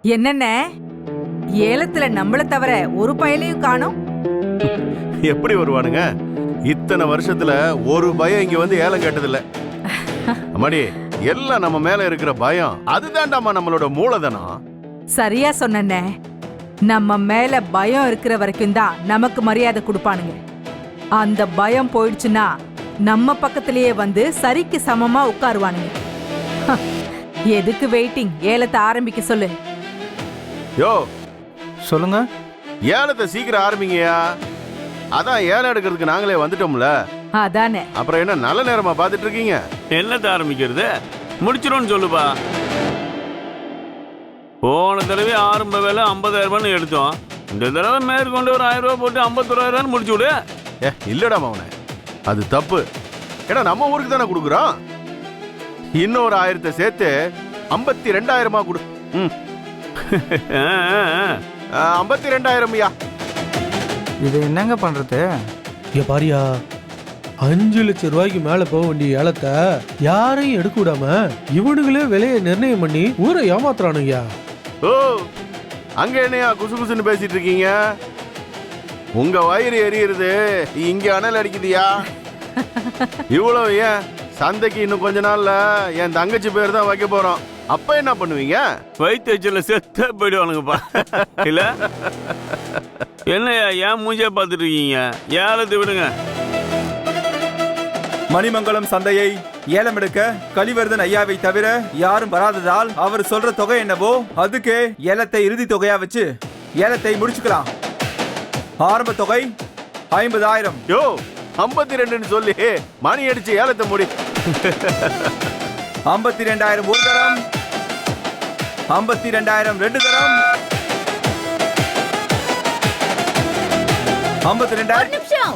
என்னென்ன ஏலத்துல நம்மள தவிர ஒரு பயலையும் காணோம். எப்படி வருவானுங்க? இத்தனை வருஷத்துல ஒரு பயம் இங்க வந்து ஏலம் கேட்டதில்ல. அம்மாடி, எல்லாம் நம்ம மேல இருக்கிற பயம். அதுதான்டாமா நம்மளோட மூலதனம். சரியா சொன்னே. நம்ம மேல பயம் இருக்கிற வரைக்கும் தான் நமக்கு மரியாதை கொடுப்பானுங்க. அந்த பயம் போயிடுச்சுன்னா நம்ம பக்கத்திலேயே வந்து சரிக்கு சமமா உட்காருவானுங்க. எதுக்கு வெயிட்டிங்? ஏலத்தை ஆரம்பிக்க சொல்லு. யோ, சொல்லுங்க. ஏலத்தை சீக்கிரம் ஆரம்பிங்கயா. அதான் ஏலம் எடுக்கிறதுக்கு நாங்களே வந்துட்டோம்ல. அதானே. அப்புறம் என்ன நல்ல நேரமா பாத்துட்டு இருக்கீங்க? என்னத்தை ஆரம்பிக்கிறது? முடிச்சிடும்னு சொல்லுப்பா. போன தடவை ஆரம்ப வேலை 50,000 ரூபான்னு எடுத்தோம். இந்த தடவை மேற்கொண்டு ஒரு 1000 ரூபாய் போட்டு 51,000 முடிச்சு விடு. இல்லடா மவனே, அது தப்பு. ஏன்னா நம்ம ஊருக்கு தானே கொடுக்குறோம். இன்னொரு 1000 சேர்த்து 52,000 கொடு. 52,000. இது என்னங்க பண்றது? இங்க பாரியா, 5 லட்சம் ரூபாய்க்கு மேல போக வேண்டிய ஏலத்தை யாரையும் எடுக்க விடாம இவனுங்களே விலையை நிர்ணயம் பண்ணி ஊரை ஏமாத்துறானுங்கயா. ஓ, அங்க என்னையா குசு குசுன்னு பேசிட்டு இருக்கீங்க? உங்க வயிறு எரியுறது, இங்க அனல் அடிக்குதியா? இவ்வளவு ஏன்? சந்தைக்கு இன்னும் கொஞ்ச நாள்ல என் தங்கச்சி பேர் தான் வைக்க போறோம். அப்ப என்ன பண்ணுவீங்க? வயிற்றுல செத்த போயிடுவானுங்கப்பா. இல்ல என்னையா ஏன் மூஞ்சே பார்த்துட்டு இருக்கீங்க? ஏலத்தை விடுங்க. மணிமங்கலம் சந்தையை ஏலம் எடுக்க கலிவர்தன் ஐயாவை தவிர யாரும் வராததால் அவர் சொல்ற தொகை என்னவோ அதுக்கு ஏலத்தை இறுதி தொகையா வச்சு ஏலத்தை முடிச்சுக்கலாம். ஆரம்ப தொகை 50,000. யோ, 52 சொல்லி மணி அடிச்சு ஏலத்தை முடி. 52,000 ஒரு தரம், 52,000 ரெண்டு தரம், 52,000.